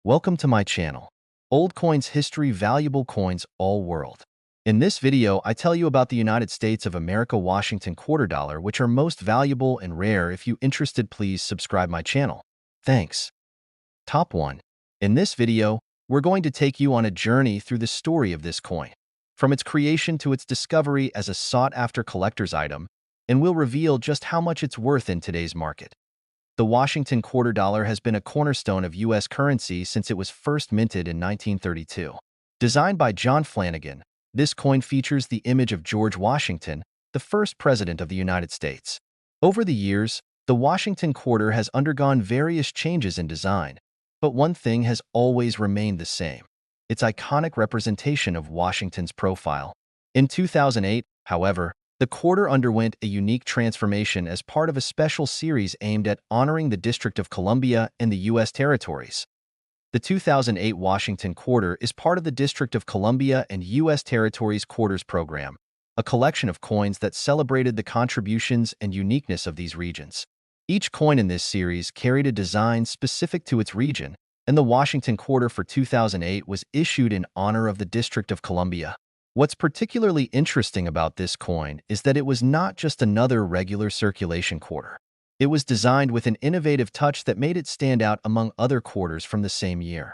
Welcome to my channel, Old Coins History Valuable Coins All World. In this video, I tell you about the United States of America Washington quarter dollar, which are most valuable and rare. If you interested, please subscribe my channel. Thanks. Top 1. In this video, we're going to take you on a journey through the story of this coin, from its creation to its discovery as a sought-after collector's item, and we'll reveal just how much it's worth in today's market. The Washington quarter dollar has been a cornerstone of U.S. currency since it was first minted in 1932. Designed by John Flanagan, this coin features the image of George Washington, the first president of the United States. Over the years, the Washington quarter has undergone various changes in design, but one thing has always remained the same: its iconic representation of Washington's profile. In 2008, however, the quarter underwent a unique transformation as part of a special series aimed at honoring the District of Columbia and the U.S. territories. The 2008 Washington quarter is part of the District of Columbia and U.S. Territories Quarters Program, a collection of coins that celebrated the contributions and uniqueness of these regions. Each coin in this series carried a design specific to its region, and the Washington quarter for 2008 was issued in honor of the District of Columbia. What's particularly interesting about this coin is that it was not just another regular circulation quarter. It was designed with an innovative touch that made it stand out among other quarters from the same year.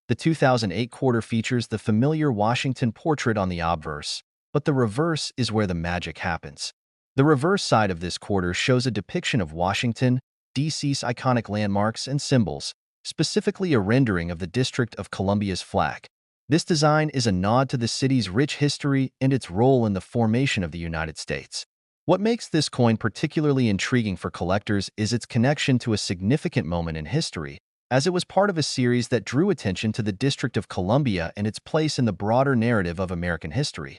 The 2008 quarter features the familiar Washington portrait on the obverse, but the reverse is where the magic happens. The reverse side of this quarter shows a depiction of Washington, D.C.'s iconic landmarks and symbols, specifically a rendering of the District of Columbia's flag. This design is a nod to the city's rich history and its role in the formation of the United States. What makes this coin particularly intriguing for collectors is its connection to a significant moment in history, as it was part of a series that drew attention to the District of Columbia and its place in the broader narrative of American history.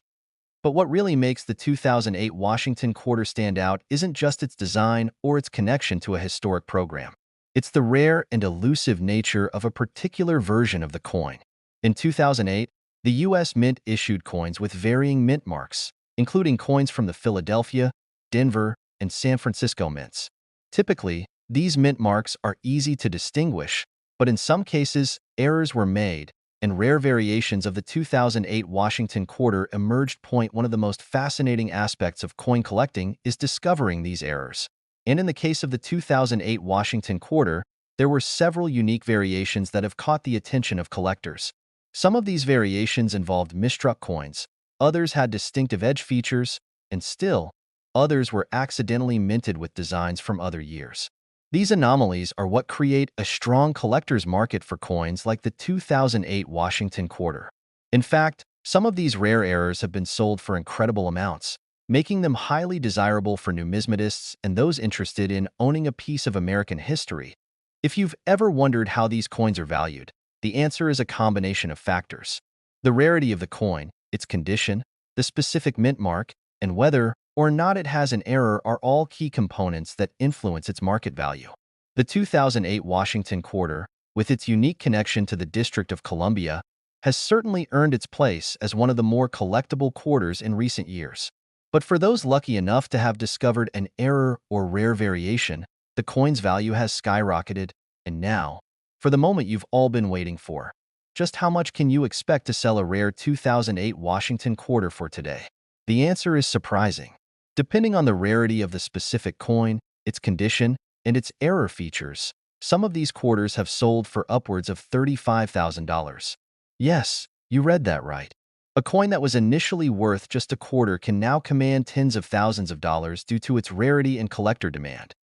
But what really makes the 2008 Washington quarter stand out isn't just its design or its connection to a historic program. It's the rare and elusive nature of a particular version of the coin. In 2008, the U.S. Mint issued coins with varying mint marks, including coins from the Philadelphia, Denver, and San Francisco mints. Typically, these mint marks are easy to distinguish, but in some cases, errors were made, and rare variations of the 2008 Washington quarter emerged. One of the most fascinating aspects of coin collecting is discovering these errors. And in the case of the 2008 Washington quarter, there were several unique variations that have caught the attention of collectors. Some of these variations involved misstruck coins, others had distinctive edge features, and still, others were accidentally minted with designs from other years. These anomalies are what create a strong collector's market for coins like the 2008 Washington quarter. In fact, some of these rare errors have been sold for incredible amounts, making them highly desirable for numismatists and those interested in owning a piece of American history. If you've ever wondered how these coins are valued, the answer is a combination of factors. The rarity of the coin, its condition, the specific mint mark, and whether or not it has an error are all key components that influence its market value. The 2008 Washington quarter, with its unique connection to the District of Columbia, has certainly earned its place as one of the more collectible quarters in recent years. But for those lucky enough to have discovered an error or rare variation, the coin's value has skyrocketed, and now, for the moment you've all been waiting for. Just how much can you expect to sell a rare 2008 Washington quarter for today? The answer is surprising. Depending on the rarity of the specific coin, its condition, and its error features, some of these quarters have sold for upwards of $35,000. Yes, you read that right. A coin that was initially worth just a quarter can now command tens of thousands of dollars due to its rarity and collector demand.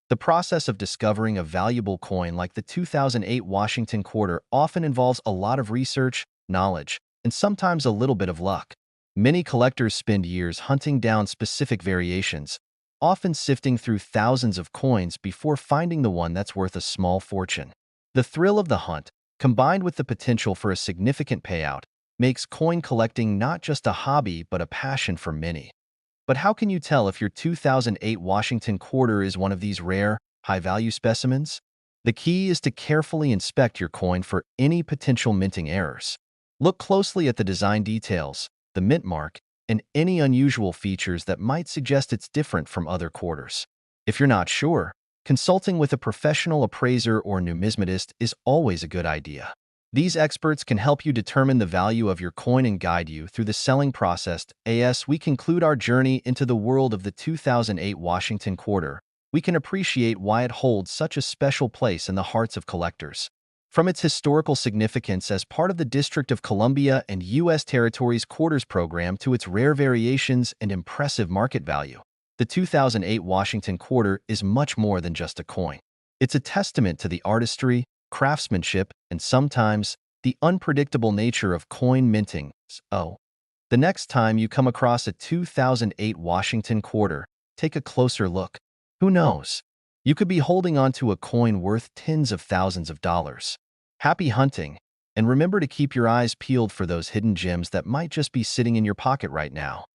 The process of discovering a valuable coin like the 2008 Washington quarter often involves a lot of research, knowledge, and sometimes a little bit of luck. Many collectors spend years hunting down specific variations, often sifting through thousands of coins before finding the one that's worth a small fortune. The thrill of the hunt, combined with the potential for a significant payout, makes coin collecting not just a hobby but a passion for many. But how can you tell if your 2008 Washington quarter is one of these rare, high-value specimens? The key is to carefully inspect your coin for any potential minting errors. Look closely at the design details, the mint mark, and any unusual features that might suggest it's different from other quarters. If you're not sure, consulting with a professional appraiser or numismatist is always a good idea. These experts can help you determine the value of your coin and guide you through the selling process. As we conclude our journey into the world of the 2008 Washington quarter, we can appreciate why it holds such a special place in the hearts of collectors. From its historical significance as part of the District of Columbia and U.S. Territories Quarters program to its rare variations and impressive market value, the 2008 Washington quarter is much more than just a coin. It's a testament to the artistry, craftsmanship, and sometimes the unpredictable nature of coin minting. So, the next time you come across a 2008 Washington quarter, take a closer look. Who knows? You could be holding on to a coin worth tens of thousands of dollars. Happy hunting, and remember to keep your eyes peeled for those hidden gems that might just be sitting in your pocket right now.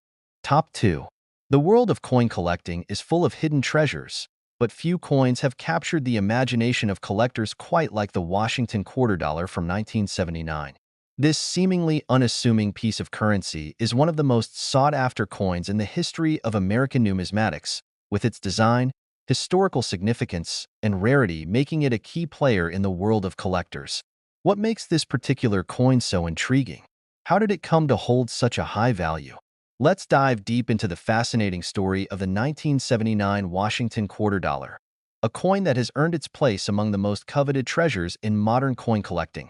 Top 2. The world of coin collecting is full of hidden treasures, but few coins have captured the imagination of collectors quite like the Washington quarter dollar from 1979. This seemingly unassuming piece of currency is one of the most sought-after coins in the history of American numismatics, with its design, historical significance, and rarity making it a key player in the world of collectors. What makes this particular coin so intriguing? How did it come to hold such a high value? Let's dive deep into the fascinating story of the 1979 Washington quarter dollar, a coin that has earned its place among the most coveted treasures in modern coin collecting.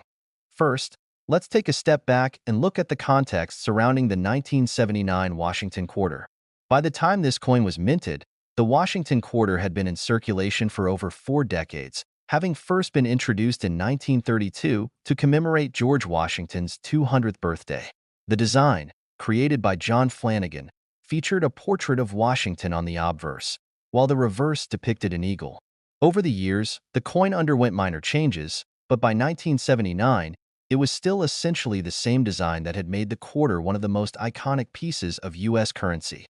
First, let's take a step back and look at the context surrounding the 1979 Washington quarter. By the time this coin was minted, the Washington quarter had been in circulation for over 4 decades, having first been introduced in 1932 to commemorate George Washington's 200th birthday. The design, created by John Flanagan, featured a portrait of Washington on the obverse, while the reverse depicted an eagle. Over the years, the coin underwent minor changes, but by 1979, it was still essentially the same design that had made the quarter one of the most iconic pieces of U.S. currency.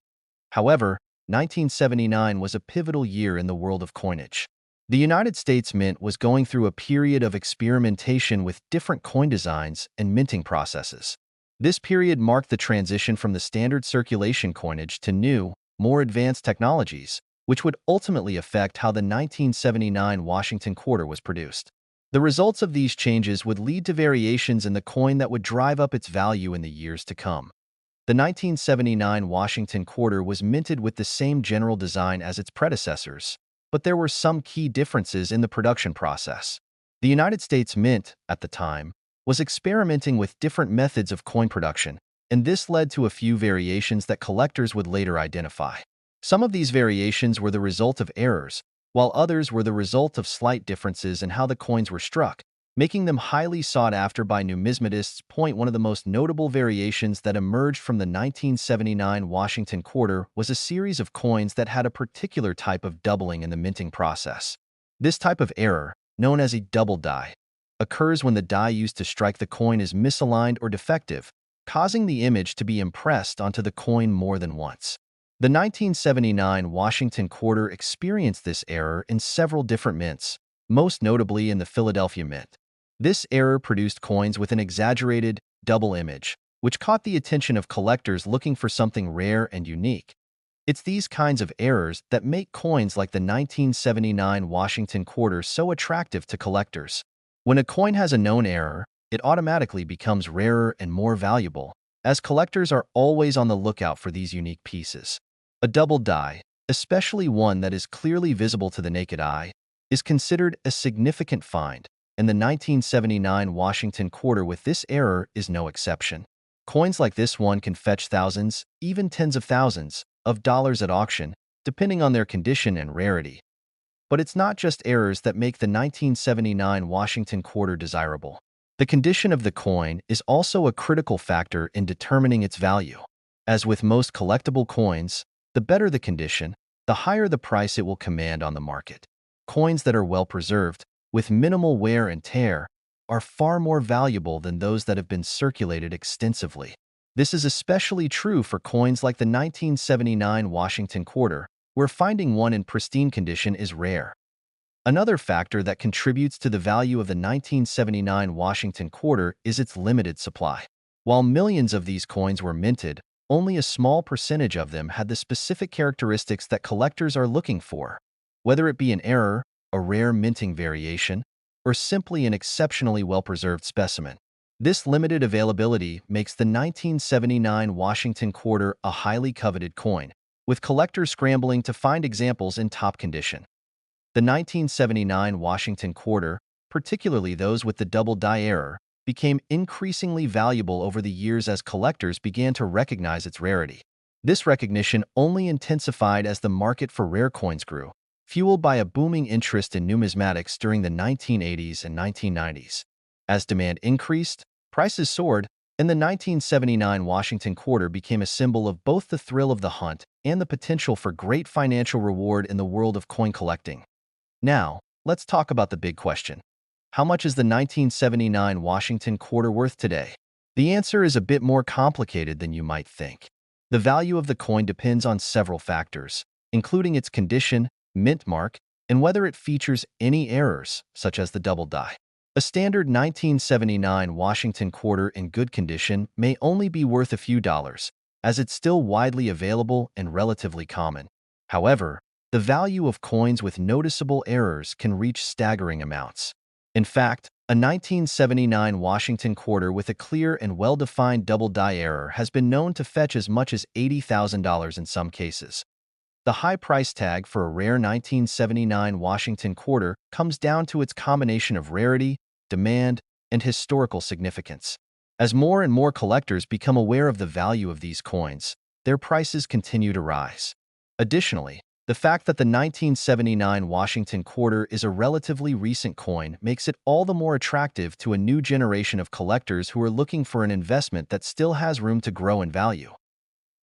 However, 1979 was a pivotal year in the world of coinage. The United States Mint was going through a period of experimentation with different coin designs and minting processes. This period marked the transition from the standard circulation coinage to new, more advanced technologies, which would ultimately affect how the 1979 Washington quarter was produced. The results of these changes would lead to variations in the coin that would drive up its value in the years to come. The 1979 Washington quarter was minted with the same general design as its predecessors, but there were some key differences in the production process. The United States Mint, at the time, was experimenting with different methods of coin production, and this led to a few variations that collectors would later identify. Some of these variations were the result of errors, while others were the result of slight differences in how the coins were struck, making them highly sought after by numismatists. One of the most notable variations that emerged from the 1979 Washington quarter was a series of coins that had a particular type of doubling in the minting process. This type of error, known as a double die, occurs when the die used to strike the coin is misaligned or defective, causing the image to be impressed onto the coin more than once. The 1979 Washington quarter experienced this error in several different mints, most notably in the Philadelphia Mint. This error produced coins with an exaggerated, double image, which caught the attention of collectors looking for something rare and unique. It's these kinds of errors that make coins like the 1979 Washington quarter so attractive to collectors. When a coin has a known error, it automatically becomes rarer and more valuable, as collectors are always on the lookout for these unique pieces. A double die, especially one that is clearly visible to the naked eye, is considered a significant find, and the 1979 Washington quarter with this error is no exception. Coins like this one can fetch thousands, even tens of thousands, of dollars at auction, depending on their condition and rarity. But it's not just errors that make the 1979 Washington quarter desirable. The condition of the coin is also a critical factor in determining its value. As with most collectible coins, the better the condition, the higher the price it will command on the market. Coins that are well preserved, with minimal wear and tear, are far more valuable than those that have been circulated extensively. This is especially true for coins like the 1979 Washington quarter, where finding one in pristine condition is rare. Another factor that contributes to the value of the 1979 Washington quarter is its limited supply. While millions of these coins were minted, only a small percentage of them had the specific characteristics that collectors are looking for. Whether it be an error, a rare minting variation, or simply an exceptionally well-preserved specimen. This limited availability makes the 1979 Washington quarter a highly coveted coin, with collectors scrambling to find examples in top condition. The 1979 Washington quarter, particularly those with the double die error, became increasingly valuable over the years as collectors began to recognize its rarity. This recognition only intensified as the market for rare coins grew, fueled by a booming interest in numismatics during the 1980s and 1990s. As demand increased, prices soared, and the 1979 Washington quarter became a symbol of both the thrill of the hunt and the potential for great financial reward in the world of coin collecting. Now, let's talk about the big question. How much is the 1979 Washington quarter worth today? The answer is a bit more complicated than you might think. The value of the coin depends on several factors, including its condition, mint mark, and whether it features any errors, such as the double die. A standard 1979 Washington quarter in good condition may only be worth a few dollars, as it's still widely available and relatively common. However, the value of coins with noticeable errors can reach staggering amounts. In fact, a 1979 Washington quarter with a clear and well-defined double die error has been known to fetch as much as $80,000 in some cases. The high price tag for a rare 1979 Washington quarter comes down to its combination of rarity, demand, and historical significance. As more and more collectors become aware of the value of these coins, their prices continue to rise. Additionally, the fact that the 1979 Washington quarter is a relatively recent coin makes it all the more attractive to a new generation of collectors who are looking for an investment that still has room to grow in value.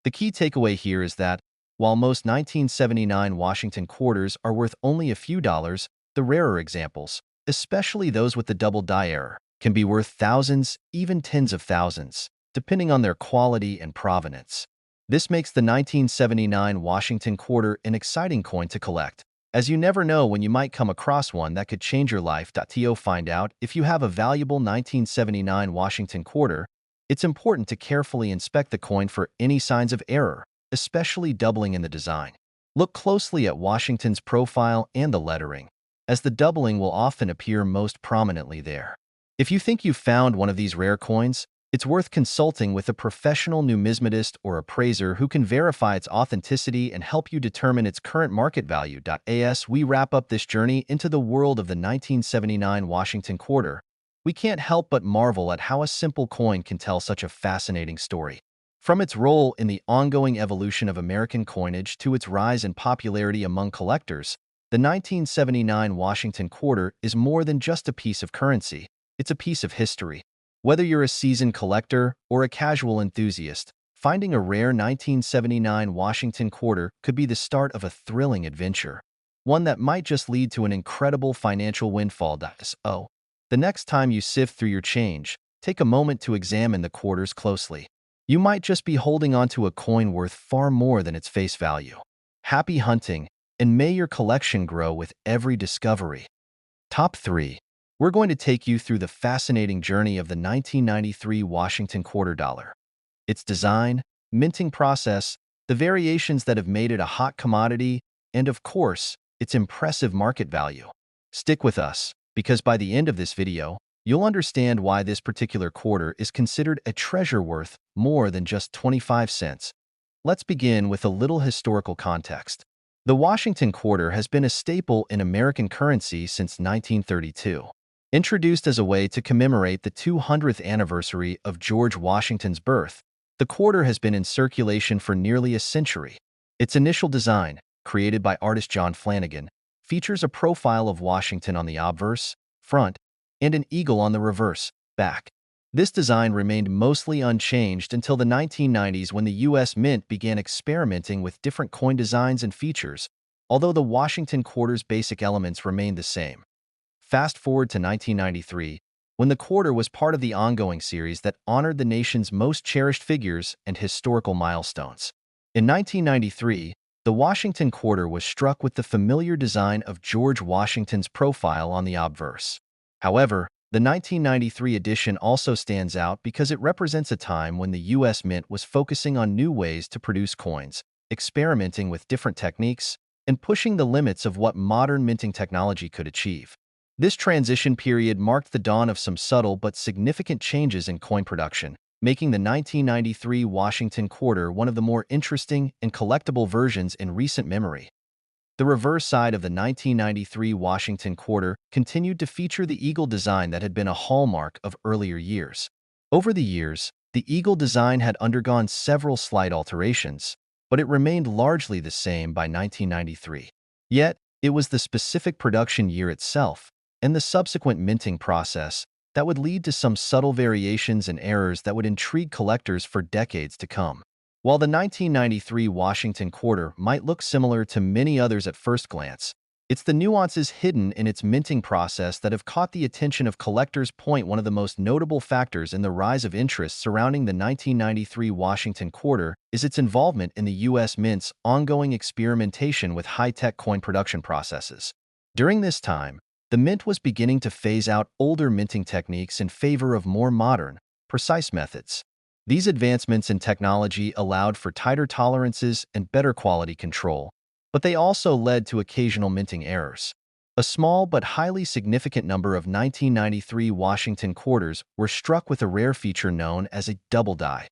The key takeaway here is that, while most 1979 Washington quarters are worth only a few dollars, the rarer examples, especially those with the double die error, can be worth thousands, even tens of thousands, depending on their quality and provenance. This makes the 1979 Washington quarter an exciting coin to collect, as you never know when you might come across one that could change your life. To find out if you have a valuable 1979 Washington quarter, it's important to carefully inspect the coin for any signs of error, especially doubling in the design. Look closely at Washington's profile and the lettering, as the doubling will often appear most prominently there. If you think you've found one of these rare coins, it's worth consulting with a professional numismatist or appraiser who can verify its authenticity and help you determine its current market value. As we wrap up this journey into the world of the 1979 Washington quarter, we can't help but marvel at how a simple coin can tell such a fascinating story. From its role in the ongoing evolution of American coinage to its rise in popularity among collectors, the 1979 Washington quarter is more than just a piece of currency. It's a piece of history. Whether you're a seasoned collector or a casual enthusiast, finding a rare 1979 Washington quarter could be the start of a thrilling adventure, one that might just lead to an incredible financial windfall. The next time you sift through your change, take a moment to examine the quarters closely. You might just be holding onto a coin worth far more than its face value. Happy hunting, and may your collection grow with every discovery. Top 3. We're going to take you through the fascinating journey of the 1993 Washington quarter dollar. Its design, minting process, the variations that have made it a hot commodity, and of course, its impressive market value. Stick with us, because by the end of this video, you'll understand why this particular quarter is considered a treasure worth more than just 25 cents. Let's begin with a little historical context. The Washington quarter has been a staple in American currency since 1932. Introduced as a way to commemorate the 200th anniversary of George Washington's birth, the quarter has been in circulation for nearly a century. Its initial design, created by artist John Flanagan, features a profile of Washington on the obverse, front, and an eagle on the reverse, back. This design remained mostly unchanged until the 1990s when the U.S. Mint began experimenting with different coin designs and features, although the Washington quarter's basic elements remained the same. Fast forward to 1993, when the quarter was part of the ongoing series that honored the nation's most cherished figures and historical milestones. In 1993, the Washington quarter was struck with the familiar design of George Washington's profile on the obverse. However, the 1993 edition also stands out because it represents a time when the U.S. Mint was focusing on new ways to produce coins, experimenting with different techniques, and pushing the limits of what modern minting technology could achieve. This transition period marked the dawn of some subtle but significant changes in coin production, making the 1993 Washington quarter one of the more interesting and collectible versions in recent memory. The reverse side of the 1993 Washington quarter continued to feature the eagle design that had been a hallmark of earlier years. Over the years, the eagle design had undergone several slight alterations, but it remained largely the same by 1993. Yet, it was the specific production year itself and the subsequent minting process that would lead to some subtle variations and errors that would intrigue collectors for decades to come. While the 1993 Washington quarter might look similar to many others at first glance, it's the nuances hidden in its minting process that have caught the attention of collectors. One of the most notable factors in the rise of interest surrounding the 1993 Washington quarter is its involvement in the U.S. Mint's ongoing experimentation with high-tech coin production processes. During this time, the Mint was beginning to phase out older minting techniques in favor of more modern, precise methods. These advancements in technology allowed for tighter tolerances and better quality control, but they also led to occasional minting errors. A small but highly significant number of 1993 Washington quarters were struck with a rare feature known as a double die,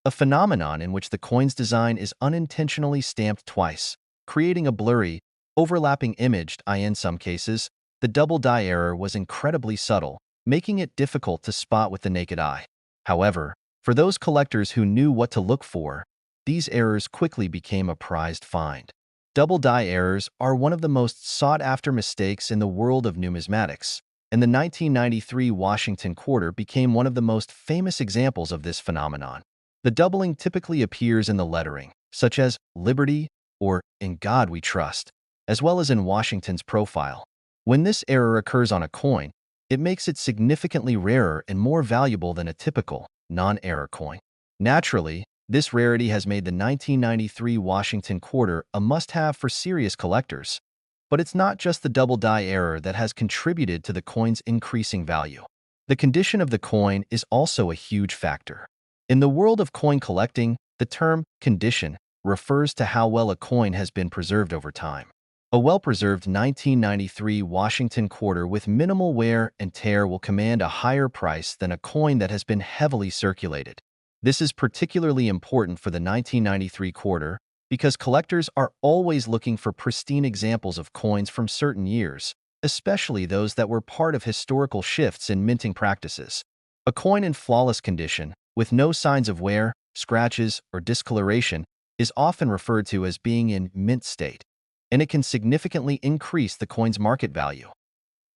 a phenomenon in which the coin's design is unintentionally stamped twice, creating a blurry, overlapping image. In some cases, the double die error was incredibly subtle, making it difficult to spot with the naked eye. However, for those collectors who knew what to look for, these errors quickly became a prized find. Double die errors are one of the most sought-after mistakes in the world of numismatics, and the 1993 Washington quarter became one of the most famous examples of this phenomenon. The doubling typically appears in the lettering, such as Liberty or In God We Trust, as well as in Washington's profile. When this error occurs on a coin, it makes it significantly rarer and more valuable than a typical, non-error coin. Naturally, this rarity has made the 1993 Washington quarter a must-have for serious collectors. But it's not just the double die error that has contributed to the coin's increasing value. The condition of the coin is also a huge factor. In the world of coin collecting, the term condition refers to how well a coin has been preserved over time. A well-preserved 1993 Washington quarter with minimal wear and tear will command a higher price than a coin that has been heavily circulated. This is particularly important for the 1993 quarter because collectors are always looking for pristine examples of coins from certain years, especially those that were part of historical shifts in minting practices. A coin in flawless condition, with no signs of wear, scratches, or discoloration, is often referred to as being in mint state, and it can significantly increase the coin's market value.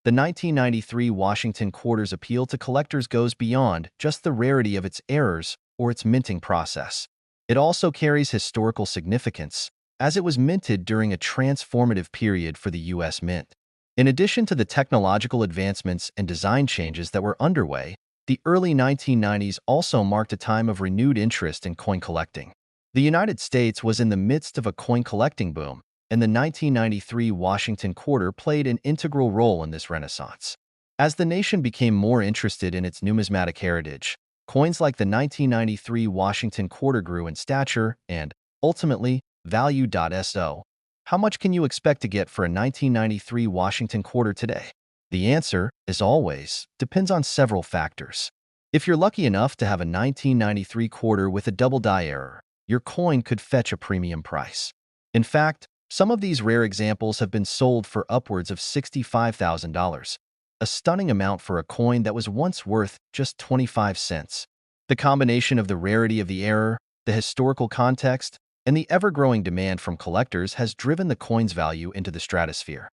The 1993 Washington quarter's appeal to collectors goes beyond just the rarity of its errors or its minting process. It also carries historical significance, as it was minted during a transformative period for the U.S. Mint. In addition to the technological advancements and design changes that were underway, the early 1990s also marked a time of renewed interest in coin collecting. The United States was in the midst of a coin collecting boom, and the 1993 Washington quarter played an integral role in this renaissance. As the nation became more interested in its numismatic heritage, coins like the 1993 Washington quarter grew in stature and, ultimately, value.So. How much can you expect to get for a 1993 Washington quarter today? The answer, as always, depends on several factors. If you're lucky enough to have a 1993 quarter with a double die error, your coin could fetch a premium price. In fact, some of these rare examples have been sold for upwards of $65,000, a stunning amount for a coin that was once worth just 25 cents. The combination of the rarity of the error, the historical context, and the ever-growing demand from collectors has driven the coin's value into the stratosphere.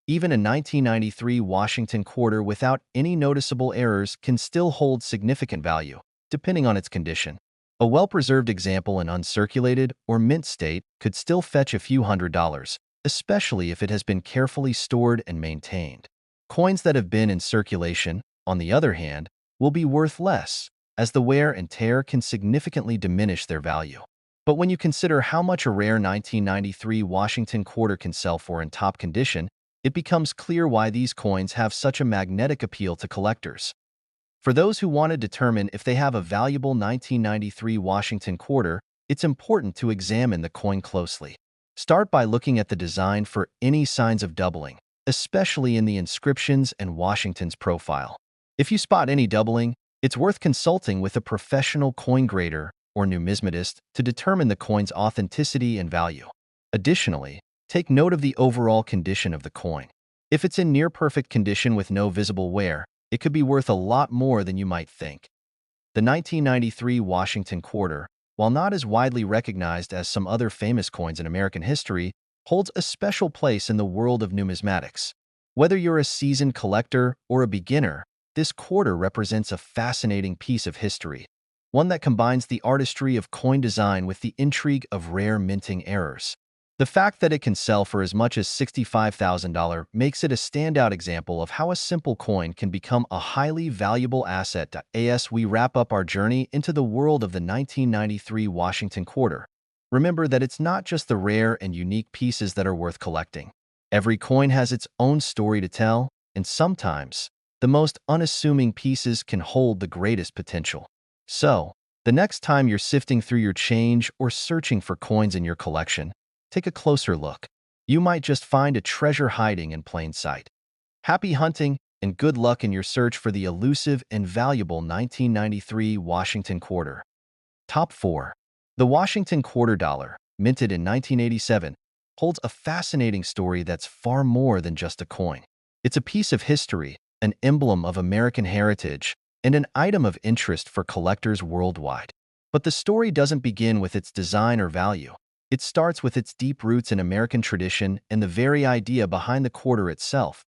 Even a 1993 Washington quarter without any noticeable errors can still hold significant value, depending on its condition. A well-preserved example in uncirculated or mint state could still fetch a few $100s, especially if it has been carefully stored and maintained. Coins that have been in circulation, on the other hand, will be worth less, as the wear and tear can significantly diminish their value. But when you consider how much a rare 1993 Washington quarter can sell for in top condition, it becomes clear why these coins have such a magnetic appeal to collectors. For those who want to determine if they have a valuable 1993 Washington quarter, it's important to examine the coin closely. Start by looking at the design for any signs of doubling, especially in the inscriptions and Washington's profile. If you spot any doubling, it's worth consulting with a professional coin grader or numismatist to determine the coin's authenticity and value. Additionally, take note of the overall condition of the coin. If it's in near-perfect condition with no visible wear, it could be worth a lot more than you might think. The 1993 Washington quarter, while not as widely recognized as some other famous coins in American history, holds a special place in the world of numismatics. Whether you're a seasoned collector or a beginner, this quarter represents a fascinating piece of history, one that combines the artistry of coin design with the intrigue of rare minting errors. The fact that it can sell for as much as $65,000 makes it a standout example of how a simple coin can become a highly valuable asset. As we wrap up our journey into the world of the 1993 Washington quarter, remember that it's not just the rare and unique pieces that are worth collecting. Every coin has its own story to tell, and sometimes, the most unassuming pieces can hold the greatest potential. So, the next time you're sifting through your change or searching for coins in your collection, take a closer look. You might just find a treasure hiding in plain sight. Happy hunting and good luck in your search for the elusive and valuable 1993 Washington quarter. Top 4. The Washington quarter dollar, minted in 1987, holds a fascinating story that's far more than just a coin. It's a piece of history, an emblem of American heritage, and an item of interest for collectors worldwide. But the story doesn't begin with its design or value. It starts with its deep roots in American tradition and the very idea behind the quarter itself.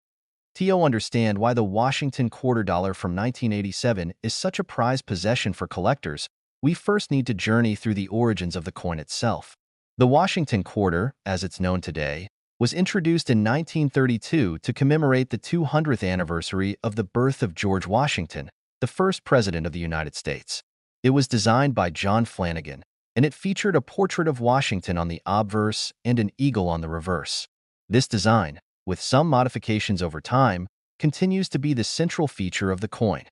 To understand why the Washington quarter dollar from 1987 is such a prized possession for collectors, we first need to journey through the origins of the coin itself. The Washington quarter, as it's known today, was introduced in 1932 to commemorate the 200th anniversary of the birth of George Washington, the first president of the United States. It was designed by John Flanagan, and it featured a portrait of Washington on the obverse and an eagle on the reverse. This design, with some modifications over time, continues to be the central feature of the coin.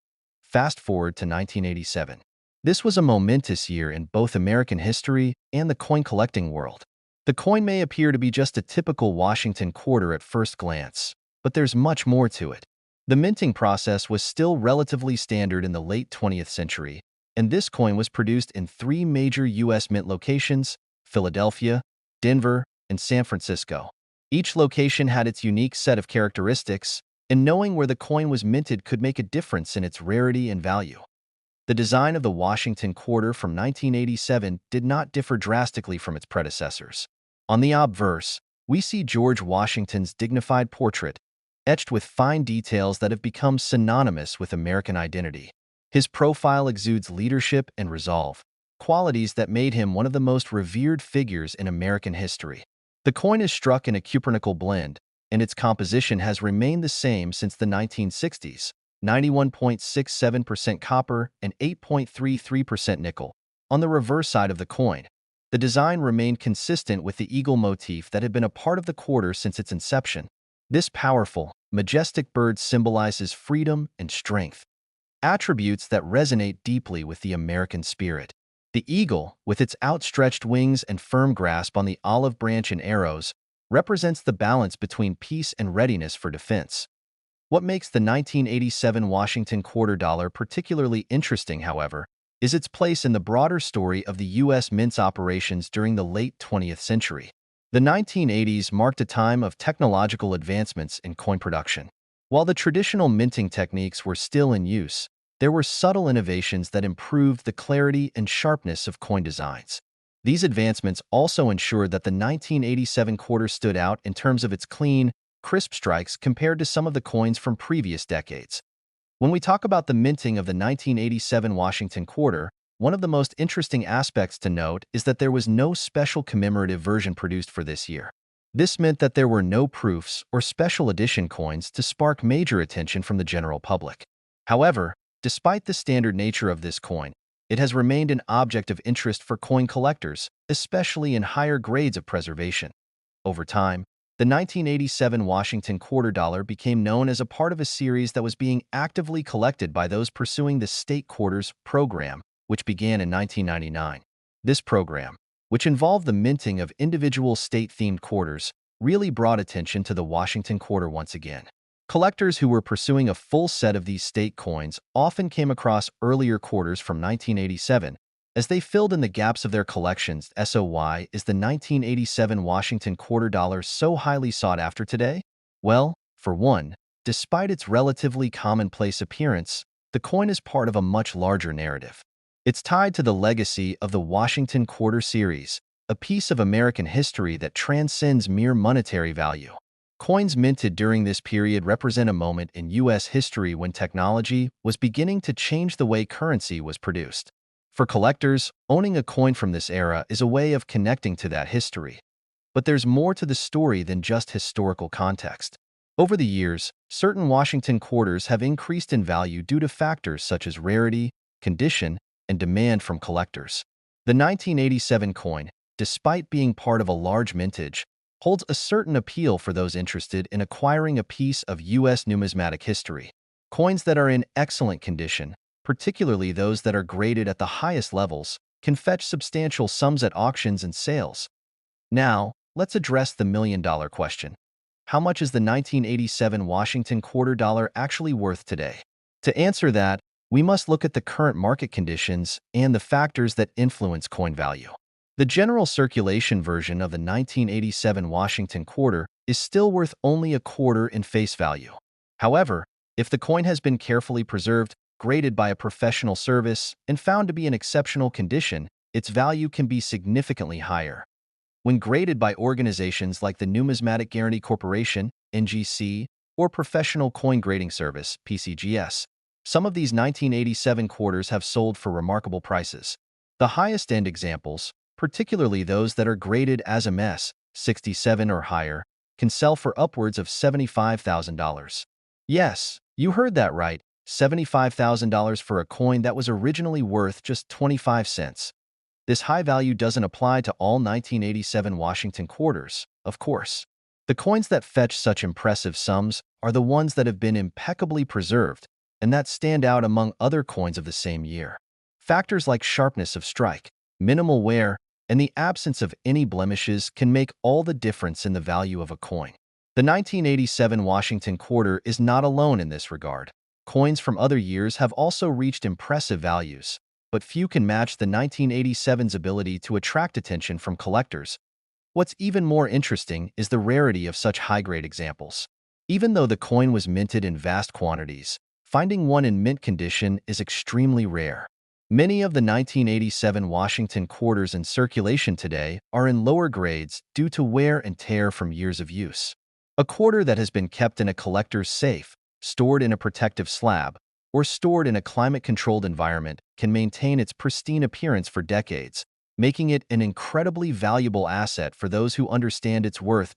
Fast forward to 1987. This was a momentous year in both American history and the coin collecting world. The coin may appear to be just a typical Washington quarter at first glance, but there's much more to it. The minting process was still relatively standard in the late 20th century, and this coin was produced in 3 major U.S. mint locations: Philadelphia, Denver, and San Francisco. Each location had its unique set of characteristics, and knowing where the coin was minted could make a difference in its rarity and value. The design of the Washington quarter from 1987 did not differ drastically from its predecessors. On the obverse, we see George Washington's dignified portrait, etched with fine details that have become synonymous with American identity. His profile exudes leadership and resolve, qualities that made him one of the most revered figures in American history. The coin is struck in a cupronickel blend, and its composition has remained the same since the 1960s: 91.67% copper and 8.33% nickel. On the reverse side of the coin, the design remained consistent with the eagle motif that had been a part of the quarter since its inception. This powerful, majestic bird symbolizes freedom and strength, attributes that resonate deeply with the American spirit. The eagle, with its outstretched wings and firm grasp on the olive branch and arrows, represents the balance between peace and readiness for defense. What makes the 1987 Washington quarter dollar particularly interesting, however, is its place in the broader story of the U.S. mint's operations during the late 20th century. The 1980s marked a time of technological advancements in coin production. While the traditional minting techniques were still in use, there were subtle innovations that improved the clarity and sharpness of coin designs. These advancements also ensured that the 1987 quarter stood out in terms of its clean, crisp strikes compared to some of the coins from previous decades. When we talk about the minting of the 1987 Washington quarter, one of the most interesting aspects to note is that there was no special commemorative version produced for this year. This meant that there were no proofs or special edition coins to spark major attention from the general public. However, despite the standard nature of this coin, it has remained an object of interest for coin collectors, especially in higher grades of preservation. Over time, the 1987 Washington quarter dollar became known as a part of a series that was being actively collected by those pursuing the State Quarters program, which began in 1999. This program, which involved the minting of individual state-themed quarters, really brought attention to the Washington quarter once again. Collectors who were pursuing a full set of these state coins often came across earlier quarters from 1987 as they filled in the gaps of their collections. So why is the 1987 Washington quarter dollar so highly sought after today? Well, for one, despite its relatively commonplace appearance, the coin is part of a much larger narrative. It's tied to the legacy of the Washington Quarter Series, a piece of American history that transcends mere monetary value. Coins minted during this period represent a moment in U.S. history when technology was beginning to change the way currency was produced. For collectors, owning a coin from this era is a way of connecting to that history. But there's more to the story than just historical context. Over the years, certain Washington quarters have increased in value due to factors such as rarity, condition, and demand from collectors. The 1987 coin, despite being part of a large mintage, holds a certain appeal for those interested in acquiring a piece of U.S. numismatic history. Coins that are in excellent condition, particularly those that are graded at the highest levels, can fetch substantial sums at auctions and sales. Now, let's address the million-dollar question. How much is the 1987 Washington quarter dollar actually worth today? To answer that, we must look at the current market conditions and the factors that influence coin value. The general circulation version of the 1987 Washington quarter is still worth only a quarter in face value. However, if the coin has been carefully preserved, graded by a professional service, and found to be in exceptional condition, its value can be significantly higher. When graded by organizations like the Numismatic Guarantee Corporation, NGC, or Professional Coin Grading Service, PCGS, some of these 1987 quarters have sold for remarkable prices. The highest-end examples, particularly those that are graded as MS 67 or higher, can sell for upwards of $75,000. Yes, you heard that right, $75,000 for a coin that was originally worth just 25 cents. This high value doesn't apply to all 1987 Washington quarters, of course. The coins that fetch such impressive sums are the ones that have been impeccably preserved and that stand out among other coins of the same year. Factors like sharpness of strike, minimal wear, and the absence of any blemishes can make all the difference in the value of a coin. The 1987 Washington quarter is not alone in this regard. Coins from other years have also reached impressive values, but few can match the 1987's ability to attract attention from collectors. What's even more interesting is the rarity of such high-grade examples. Even though the coin was minted in vast quantities, finding one in mint condition is extremely rare. Many of the 1987 Washington quarters in circulation today are in lower grades due to wear and tear from years of use. A quarter that has been kept in a collector's safe, stored in a protective slab, or stored in a climate-controlled environment can maintain its pristine appearance for decades, making it an incredibly valuable asset for those who understand its worth.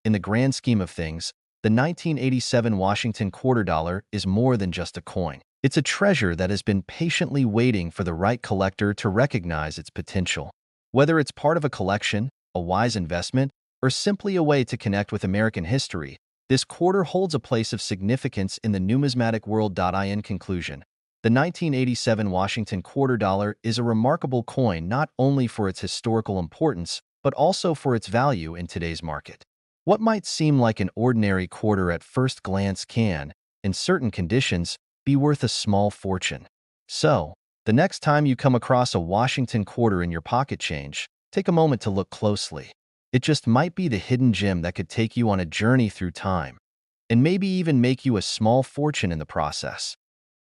In the grand scheme of things, the 1987 Washington quarter dollar is more than just a coin. It's a treasure that has been patiently waiting for the right collector to recognize its potential. Whether it's part of a collection, a wise investment, or simply a way to connect with American history, this quarter holds a place of significance in the numismatic world. In conclusion, the 1987 Washington quarter dollar is a remarkable coin not only for its historical importance, but also for its value in today's market. What might seem like an ordinary quarter at first glance can, in certain conditions, be worth a small fortune. So, the next time you come across a Washington quarter in your pocket change, take a moment to look closely. It just might be the hidden gem that could take you on a journey through time, and maybe even make you a small fortune in the process.